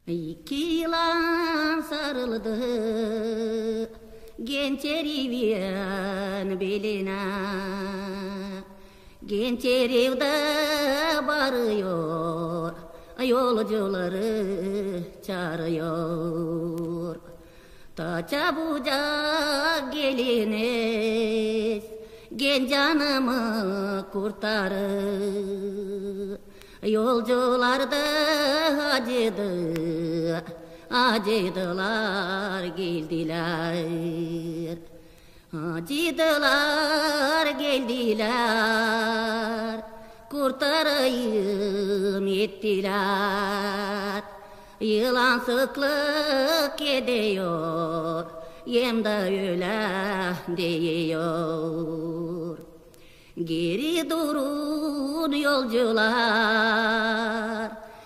İki yılan sarıldı genç eriviyen beline. Genç erivde varıyor, yolcuları çağırıyor. Ta çabucak geliniz, genç canımı kurtarır. Yolcular da acıdılar geldiler. Acıdılar geldiler, kurtarayım ettiler. Yılan sıklık ediyor, yem de öyle diyor. Geri durun yolcular,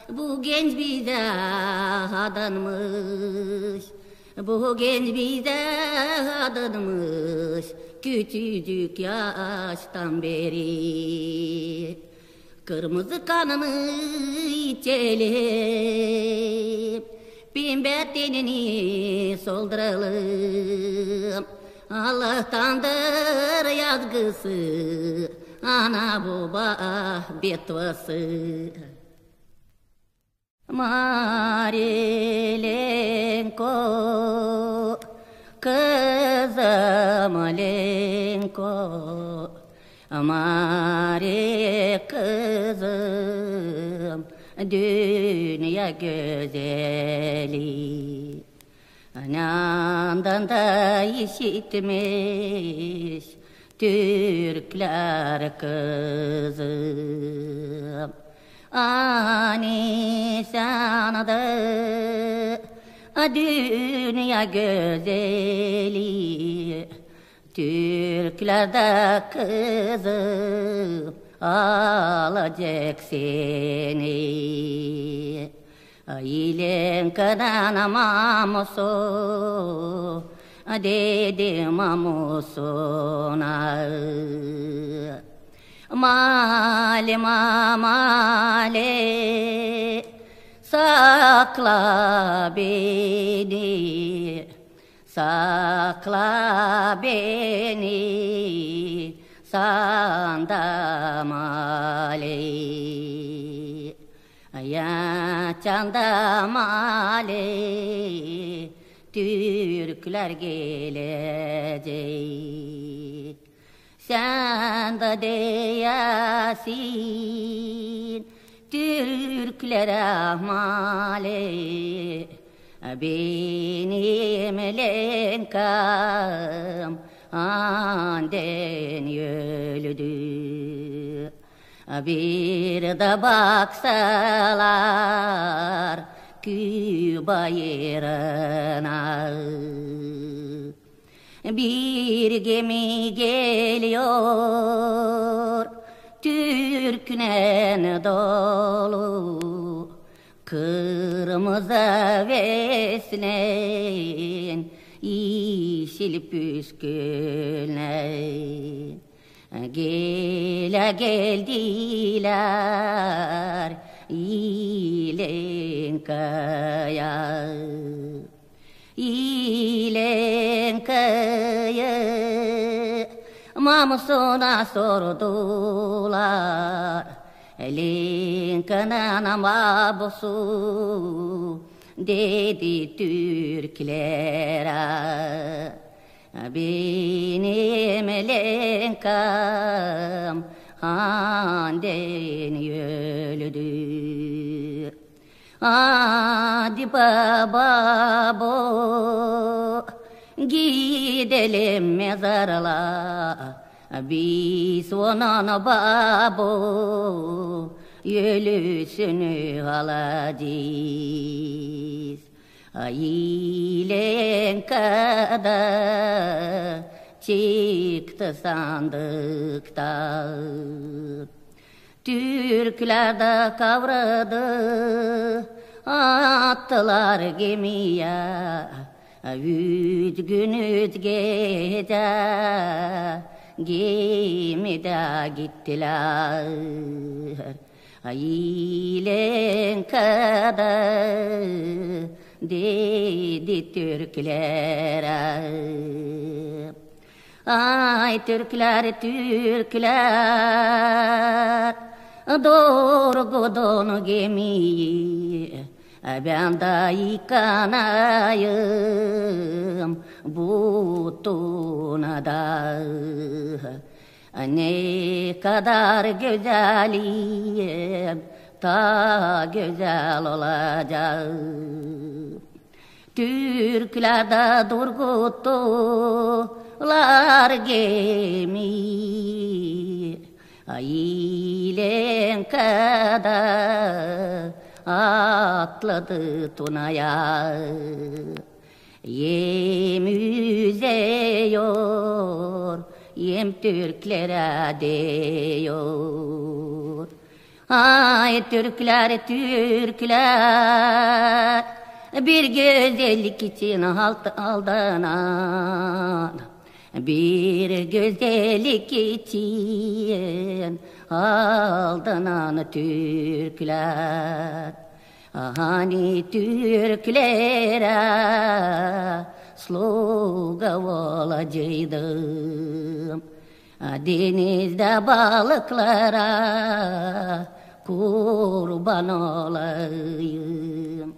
bu genç bize adanmış. Bu genç bize adanmış, küçücük yaştan beri. Kırmızı kanını içelim, pembe tenini solduralım. Allah'tandır yazgısı, ana baba betvası. Marilenko, kızım Lenko, Mari kızım, dünya güzeli. Anandan da işitmiş Türkler kızım. Ani sana da dünya güzeli. Türklerde kızım alacak seni. Ailen kadar mamusu, dedim mamusuna. Male male, sakla beni, sakla beni, sandamale. Ya çandamale, Türkler gelecek. Sen de diyesin Türklere male, benim lenkam anden öldü. Bir de baksalar Küba yerine. Bir gemi geliyor Türk'le dolu, kırmızı vesnen yeşil püsküllen. Geldiler İlenkaya, İlenkaya. Mamusuna sordular, Linkan'ın babusu, dedi Türklere. Benim lenkam anden öldü. Hadi baba bu, gidelim mezarlığa. Biz onun babu ölüsünü alacağız. Ailen kadar çıktı sandıktan. Türkler de kavradı, attılar gemiye. Üç gün üç gece gemide gittiler. ilen kadar dedi Türkler. Ay Türkler, Türkler, doğru gemiyi, ben de yıkanayım butuna da. Ne kadar güzelim, ta güzel olacağım. Türkler de durguttular gemiyi, ilen kadar atladı Tuna'ya. Yem yüzüyor, yem Türklere diyor. Ay Türkler, Türkler, bir güzellik için aldanan, bir güzellik için aldanan Türkler. Hani Türklere sloga olacaydım, denizde balıklara kurban olayım.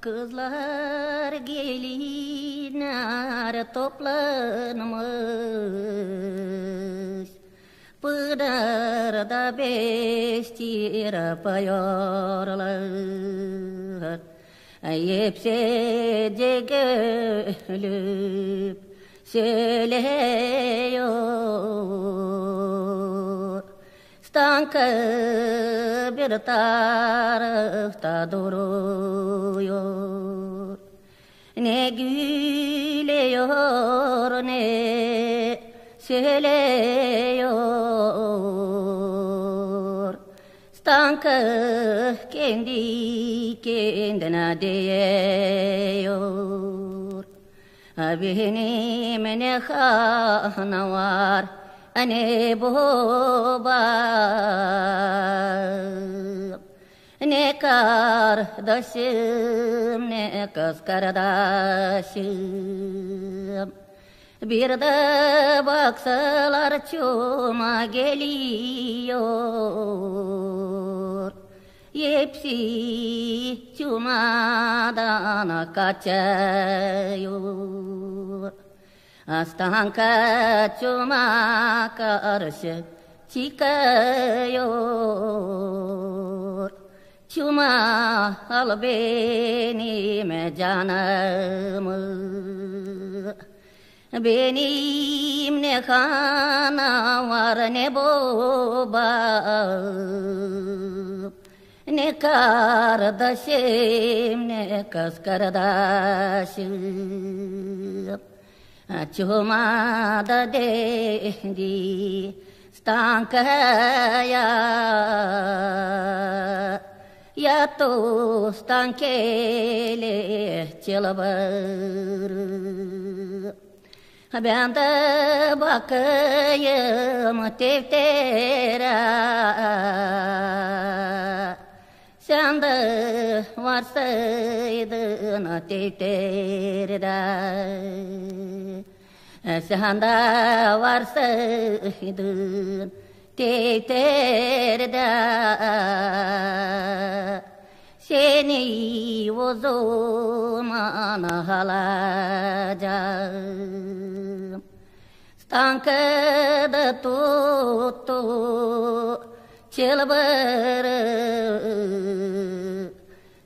Kızlar gelinler toplanmış, Pınarda beş yapıyorlar. Hepsi gülüp söylüyor. Stanka bir tarafta duruyor. Ne gülüyor ne söylüyor. Stanka kendi kendine diyor. Benim ne hana var, ne baba, ne kardeşim, ne kız kardeşim. Bir de baksalar çuma geliyor, hepsi çumadan kaçıyor. Astanka çuma karşı çıkıyor. Çuma al benim canımı, benim ne hana var ne baba, ne kardeşim ne kız kardeşim. Çuma da dedi stankaya, ya tu stankele çılbır. Ben de bakayım teftere, sen de varsaydın tefterede, sen de varsaydın tefterede, seni o zaman alacağım. Stankada tuttu çılbırı,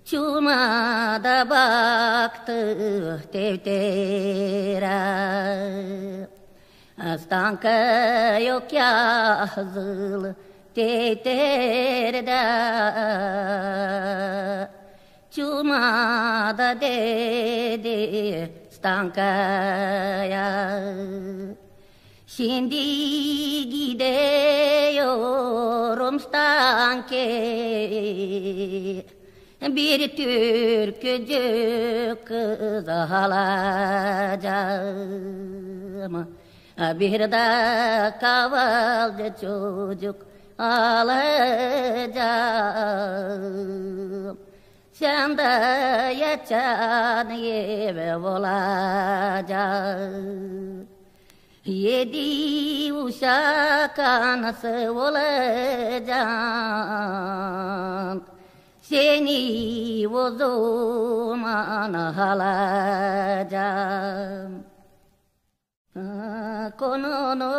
çumada baktı teftere. Stanka yok yazılı tefterede, çumada dedi stankaya. Şimdi gidiyorum stanke, bir türkücü kız alacağım. Bir de kavalcı çocuk alacağım. Sen de yaşan eve olacağım. 7 uşak anası olacağım. Seni o zaman alacağım. Konunuz,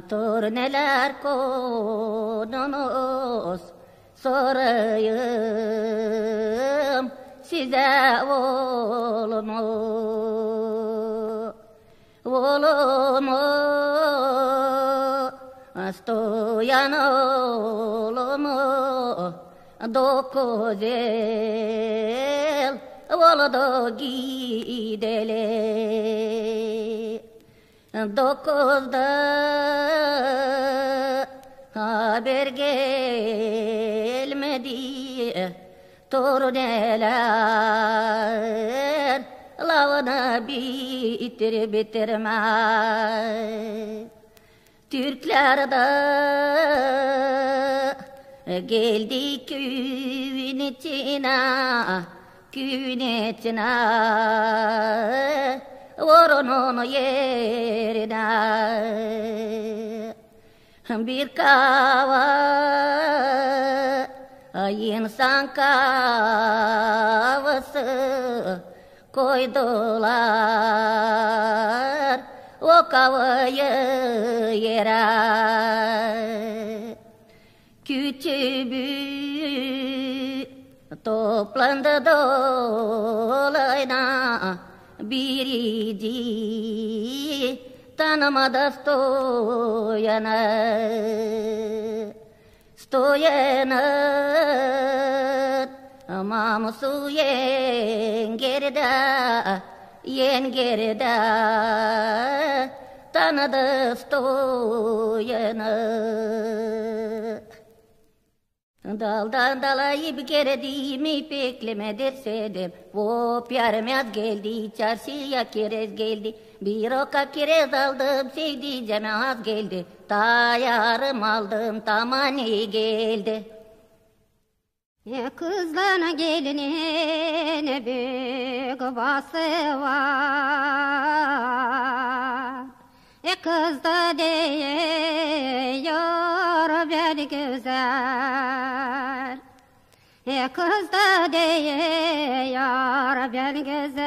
torneler konunuz, sorayım size olumu, olumu, stoyan olumu, 9 yıl oldu gideli. 9'da haber gelmedi, torneler lavını bitirmez. Türkler de geldi köyün içine, köyün içine, orunun yerine. Bir kava insan kavası koydular o kavayı yere. Küçük büyük toplandı dolayına, birici tanımadı stoyanı. Stoyanı mamusu yengeride, yengeride tanıdı stoyanı. Daldan dala ip gerediğimi beklemedir sedim. Hop yarımyaz geldi, çarşıya kerez geldi. Bir oka kerez aldım, sevdiceğime az geldi. Ta yarım aldım, tamani geldi. Kızlarına gelinin büyük bası var. Kız da diyor ben güzel. Kız da diyor ben güzel.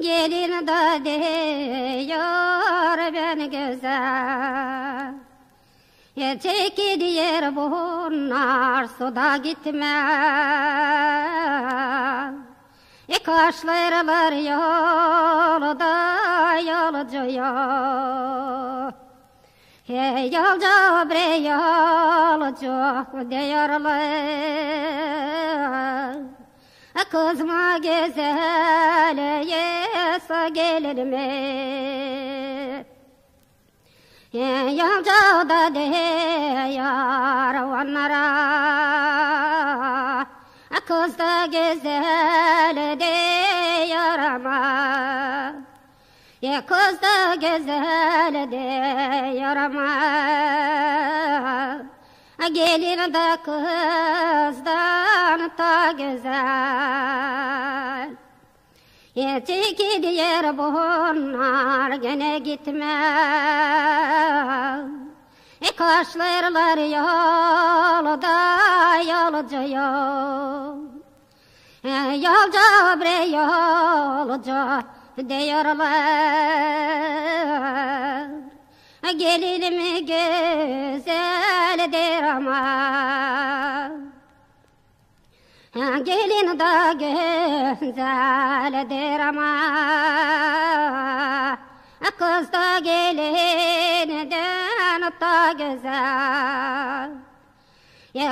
Gelin de diyor ben güzel. Çeki diyor bunlar suda gitmez. Kaşlarlar yolda yolcuyor. Yolcu bre yolcu diyorlar. Kızma güzel yesa gelir mi? Yolcu da diyor onlara. Kız da güzel diyor ama, kız da güzel diyor ama, gelin de kızdan ta güzel. Çeki diyor bunlar gene gitmez. Kaşlarlar yolda yolcuyor. Yolcu bre yolcu diyorlar. Gelinim güzeldir ama, gelin de güzeldir ama, kız da gelinden ta güzel.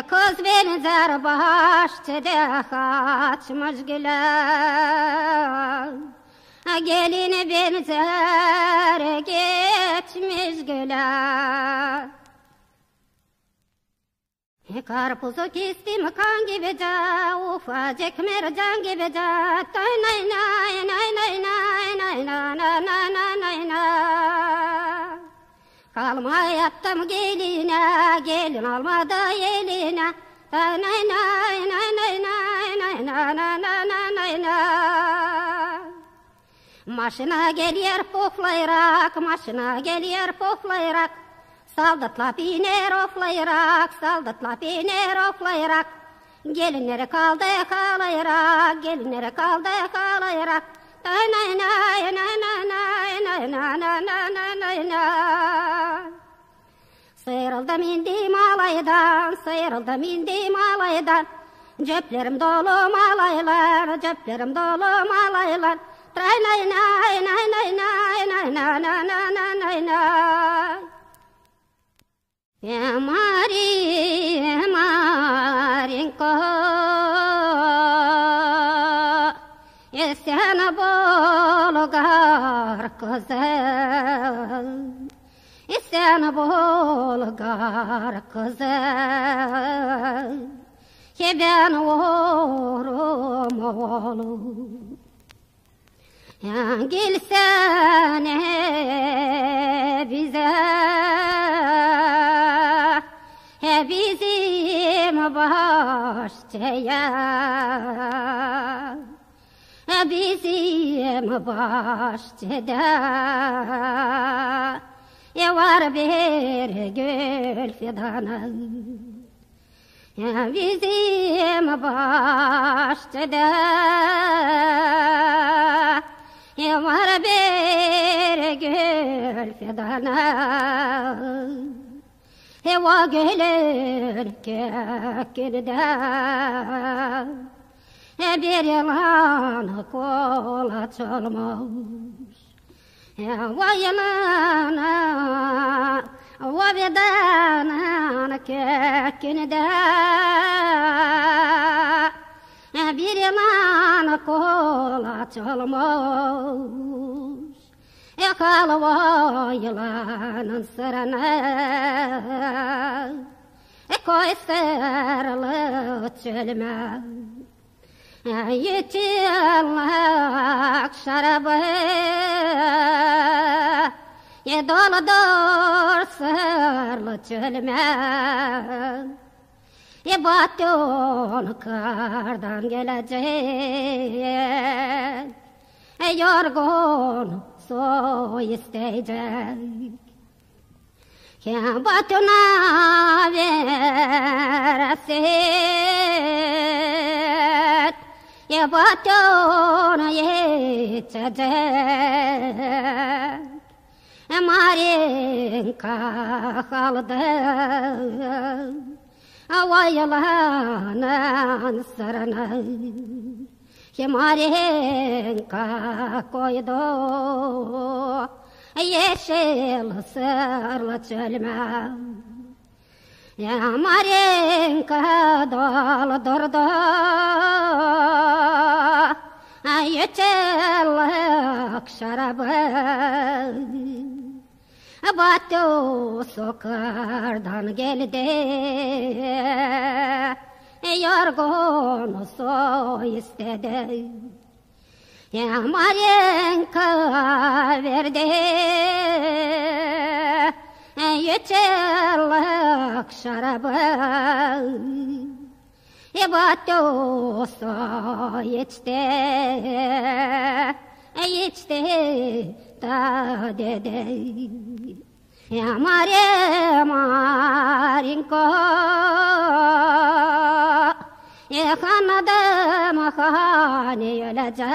Kız benzer bahçede açmış güler. Gelin benzer geçmiş güler. Karpuzu kestim kan gibi ca, ufacık mercan gibi ca. Nay nay nay nay nay nay nay nay nay nay nay nay. Kalma yattım geline, gelin almadı eline. Nay nay nay nay nay nay nay nay nay nay nay. Maşına geliyor poflayrak, maşına geliyor poflayrak. Saldatla biner oflayrak, saldatla biner oflayrak. Gelinleri kaldı kalayrak, gelinleri kaldı kalayrak. Nay nay nay nay nay nay nay nay nay nay nay. Sıyrıldım indim alaydan, sıyrıldım indim alaydan. Ceplerim dolu malaylar, ceplerim dolu malaylar. Nay nay nay nay nay nay nay nay nay nay nay. Marinko, sen bolgar kızım, sen bolgar kızım, ki ben orum oğlum. Gelsene bize, bizim bahçeye, bizim bahçede var bir gül fidanı. Bizim bahçede var bir gül fidanı. O gülün kökünde bir yılan kulaç olmuş. O yılana, o fidanın kökünde bir yılan kulaç olmuş. Yakalı o yılanın sırrını, koy sarılı çölüme. Yıçılak şarabı, doludur sırlı çölüme. Batın kardan gelecek, yorgun su isteyecek. Batına versin, batına yetecek. Marin kaldı, o yılanın sırrını. Marinka koydu yeşil sırlı çölüme. Marinka doldurdu yeşillik şarabı. Batı sokardan geldi, yorgun su istedi. Marinka verdi yeşillik şarabı. Batı su içti, içti da dedi. Marinko, kanadım hani ölecek.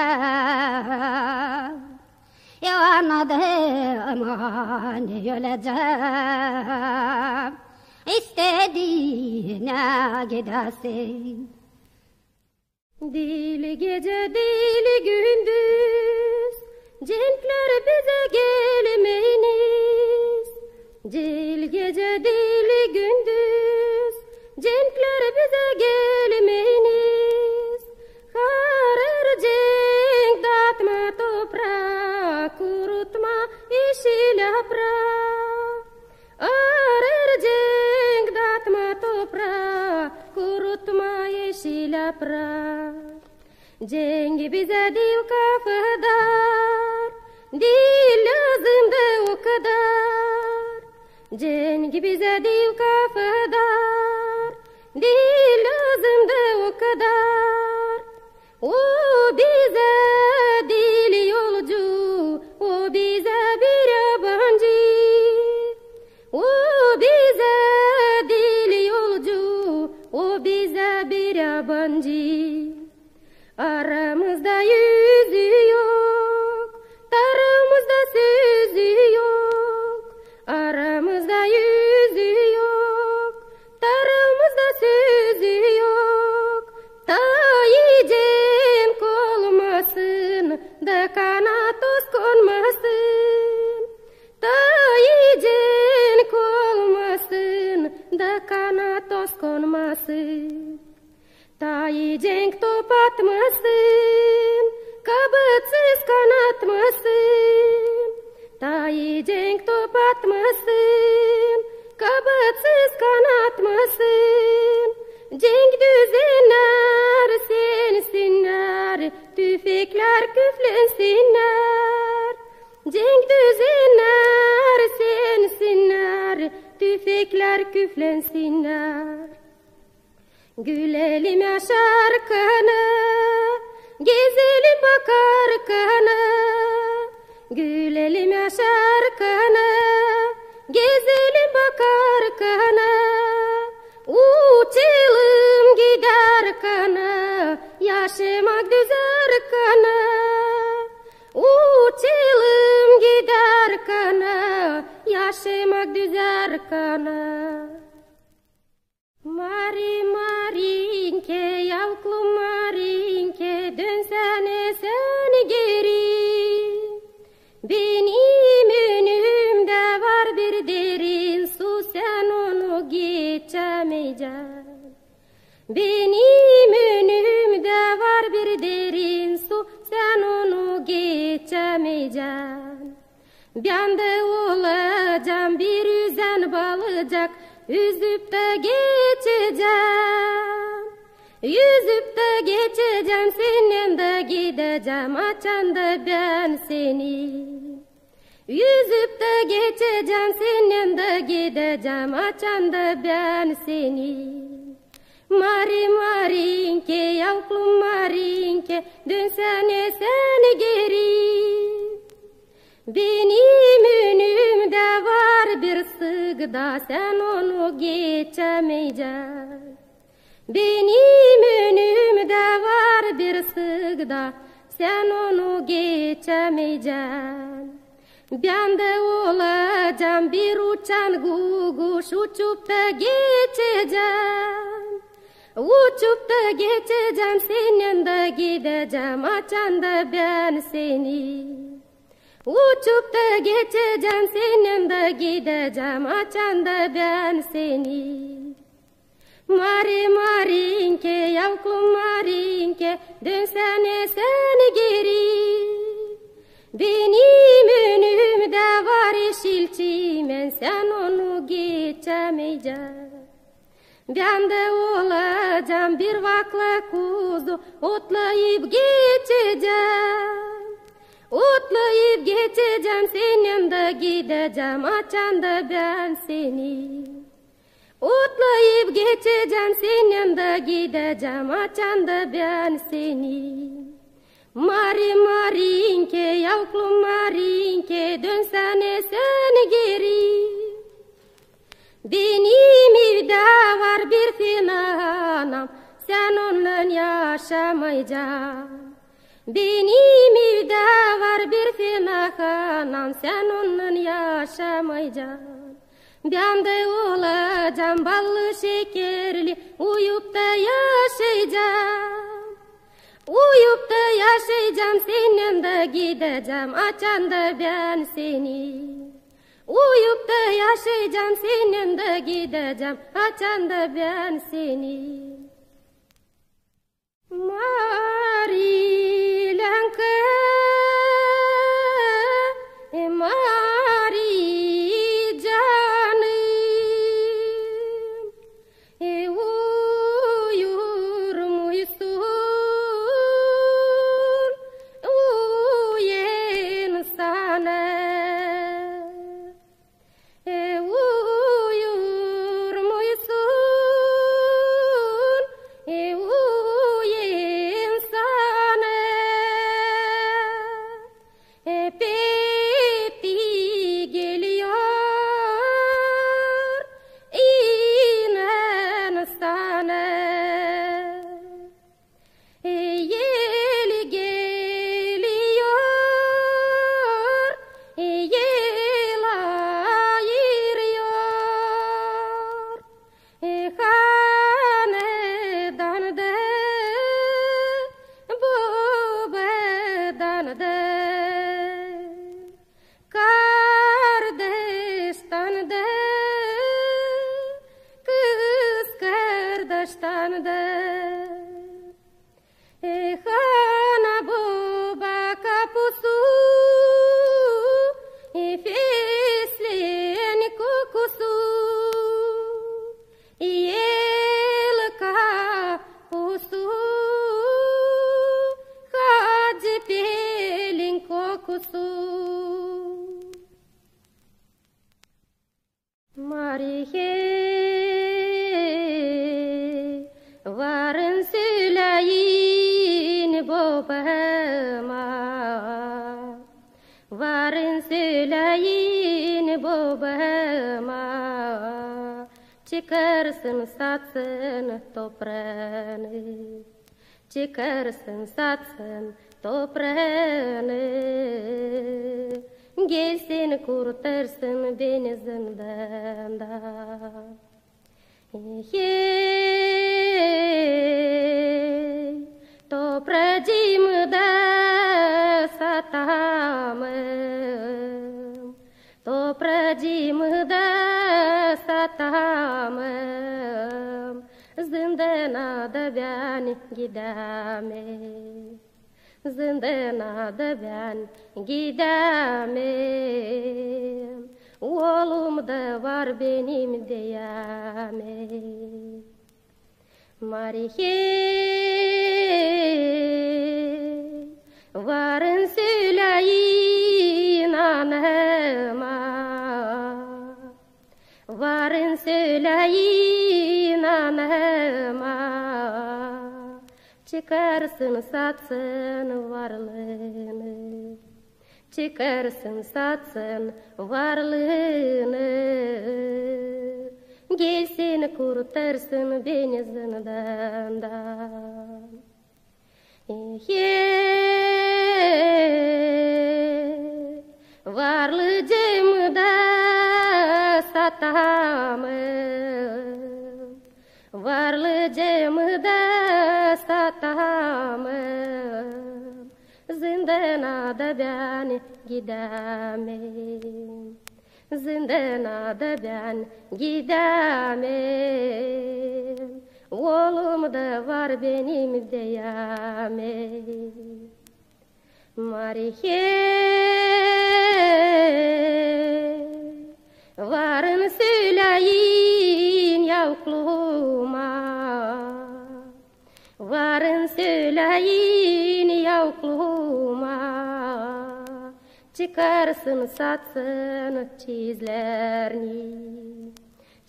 Kanadım hani ölecek. İstediğine gidersin. Dili gece dili gündüz, cenkler bize gelmeyiniz. Dil gece dili gündüz, cenkler bize gelmeyiniz. Karar cenk dağıtma toprağı, kurutma yeşil yaprağı. Arar cenk dağıtma toprağı, prea. Cengi bize değil kafadar, değil lazım da o kadar. Cengi bize değil kafadar, değil lazım da o kadar. O bize değil yolcu, o bize bir yabancı. O bize değil yolcu, o bize bir yabancı. Aramızda yüzü yok, tarafımızda sözü yok. Aramızda yüzü yok, tarafımızda sözü yok. Tayicen kolmasın, da kanatos konmasın. Tayicen kolmasın, da kanatos konmasın. Tayicen top atmasın, kabutsuz kanatmasın. Tayicen top atmasın, kabutsuz kanatmasın. Cenk düzenler sensinler, tüfekler küflensinler. Cenk düzenler sensinler, tüfekler küflensinler. Gülelim yaşarkana, gezelim bakarkana. Gülelim yaşarkana, gezelim bakarkana. Uçalım giderkana, yaşamak düzerkana. Uçalım giderkana, yaşamak düzerkana. Mari Marinke, yavuklu Marinke, dönsene sen geri. Benim önümde var bir derin su, sen onu geçemeyeceksin. Benim önümde var bir derin su, sen onu geçemeyeceksin. Ben de olacağım bir yüzen balıcak, yüzüp de geçeceğim. Yüzüp de geçeceğim, senin de gideceğim, açan da ben seni. Yüzüp de geçeceğim, senin de gideceğim, açan da ben seni. Mari Marinke, yavuklu Marinke, dönsene sen geri. Benim önümde var bir sıgda, sen onu geçemeyeceksin. Benim önümde var bir sıgda, sen onu geçemeyeceksin. Ben de olacağım bir uçan kuş, uçup da geçeceğim. Uçup da geçeceğim, senin de gideceğim, açan da ben seni. Uçup da geçeceğim, senin de gideceğim, açan da ben seni. Mari Marinke, yavuklu Marinke, dönsene sen geri. Benim önümde var yeşil çimen, sen onu geçemeyeceksin. Ben de olacağım bir vakla kuzu, otlayıp geçeceğim. Otlayıp geçeceğim, senin de gideceğim, açan da ben seni. Otlayıp geçeceğim, senin de gideceğim, açan da ben seni. Mari Marinke, yavuklu Marinke, dönsene sen geri. Benim evde var bir finanam, sen onunla yaşamayacaksın. Benim evde var bir finanam, sen onunla yaşamayacaksın. Ben de olacağım ballı şekerli, uyup da yaşayacağım. Uyup da yaşayacağım, senin de gideceğim, açan da ben seni. Uyup da yaşayacağım, senin de gideceğim, açan da ben seni. Mari Lanka, Mari canım, uyur muysun? baştandı. Hana boba kapusu, fesleğen kokusu, yelka pusu, hacı pelin kokusu. Mariye varın söyleyin babama, varın söyleyin babama, çıkarsın satsın toprağını, çıkarsın satsın toprağını, gelsin kurtarsın beni zindandan. Hey, toprağımı da satamam, toprağımı da satamam, zindana da ben gidemem, zindana da ben gidemem. Oğlum da var benim diyemem. Mariye varın söyleyin anama, varın söyleyin anama, çıkarsın satsın varlığını, çıkarsın satsın varlığını, gelsin kurtarsın beni zindandan. Varlığımı da satamam, varlığımı da satamam, zindana da ben gidemem, zindana da ben gidemem. Oğlum da var benim diyemem. Mariye varın söyleyin yavukluğuma, varın söyleyin yavukluğuma, çıkarsın satsın çizlerini,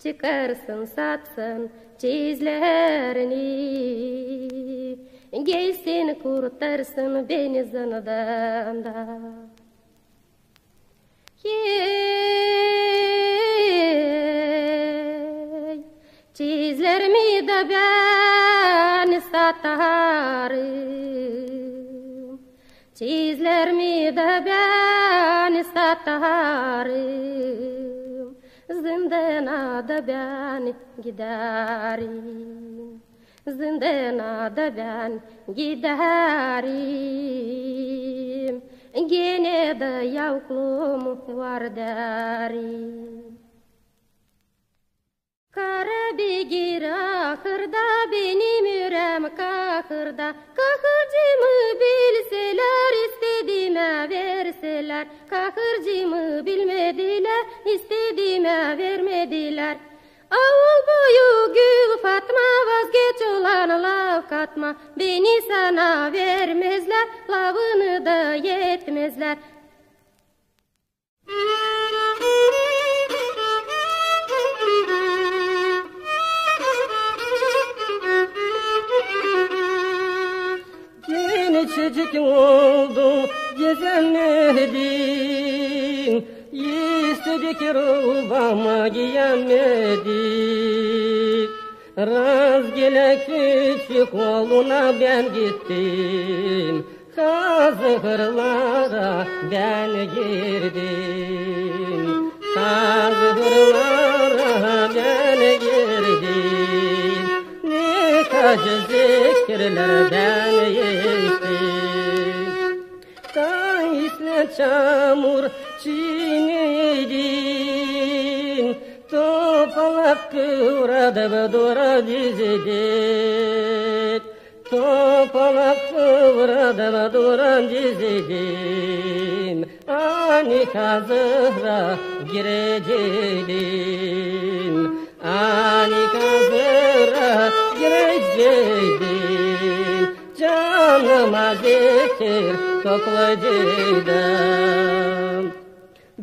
çıkarsın satsın çizlerini, gelsin kurtarsın beni zindandan. Hey, çizlerimi de ben satarım, çizlerimi de ben satarım, zindana da ben giderim, zindana da ben giderim, gene de yavukluğum var derim. Kara begir ahırda benim yüreğim kahırda, kahırcımı bilseler istediğime verseler, kahırcımı bilmediler istediğime vermediler. Avul boyu gül Fatma, vazgeç olan laf katma, beni sana vermezler, lavını da yetmezler. Gençecik oldu gezemedin, istedik rubama giyemedik. Razgele küçük oğluna ben gittim, kazıkırlara ben girdim, kazıkırlara ben girdim. Ne acı zikirlerden geçtim, kayısla çamur çiğnedin, topala Topalak kıvradı dura dizidik. Topalak kıvradı duran dizidim. Ani kazıra gireceğim. Ani kazıra gireceğim. Canıma zikir toplayacağım.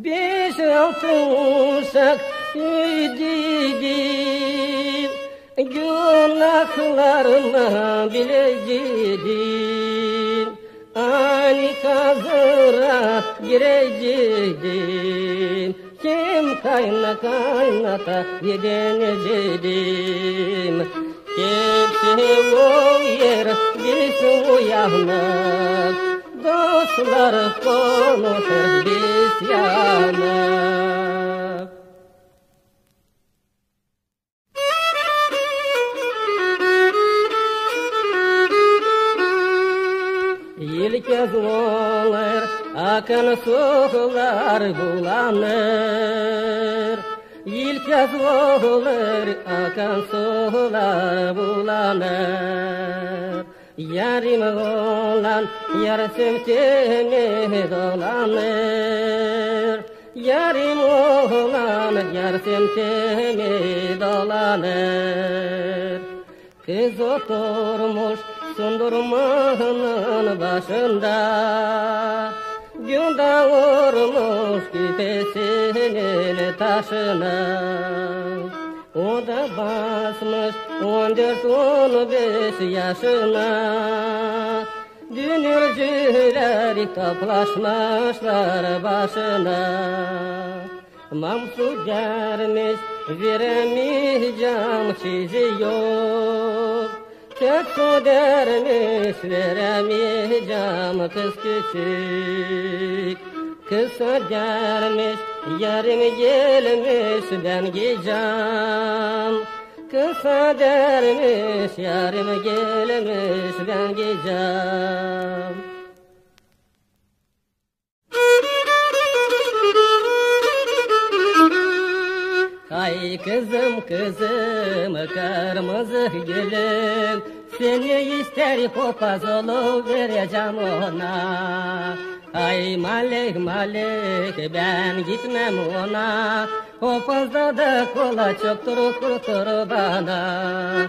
5-6 uşak üdüdüm. Günahlarımı bileceğim. Ani kazıra gireceğim. Kim kaynata yedeneceğim. Hepsi o yer birisi uyanık. Dostlar konuşur biz yanık. İlkez olur akan sular bulanır. İlkez olur akan sular bulanır. Yarim olan yar semtini dolanır. Yarim olan yar semtini dolanır. Kız oturmuş sundurmanın başında. Gün davurmuş küpesinin taşına. O da basmış 14-15 yaşına. Dünürcüler toplaşmışlar başına. Mamsu gelmiş veremeyeceğim çiziyor. Çok su dermiş veremeyeceğim kız küçük. Kısa gelmiş yarım gelmiş ben gideceğim. Kısa dermiş yarım gelmiş ben gideceğim. Ay kızım kızım kırmızı gülüm, seni ister papaz vereceğim ona. Ay malik malik ben gitmem ona. Papazda da kola çoktur kurtur bana.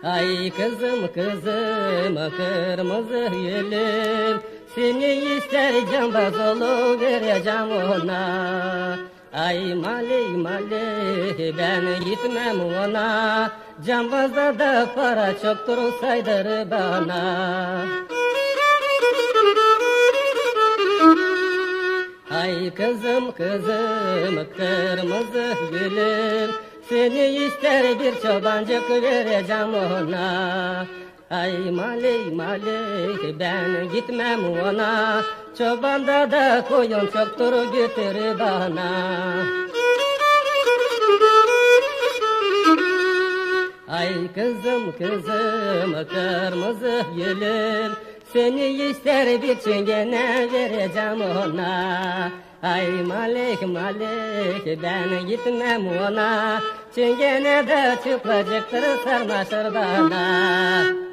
Ay kızım kızım kırmızı gülüm, seni ister cambaz vereceğim ona. Ay malik malik ben gitmem ona. Cambazda da para çoktur saydır bana. Ay kızım kızım kırmızı gülüm, seni ister bir çobancık vereceğim ona. Ay malik malik ben gitmem ona. Çobanda da koyun çoktur götür bana. Ay kızım kızım kırmızı gülüm, seni ister bir çingene vereceğim ona. Ay malik malik ben gitmem ona. Çingene de çıplacaktır sarmaşır bana.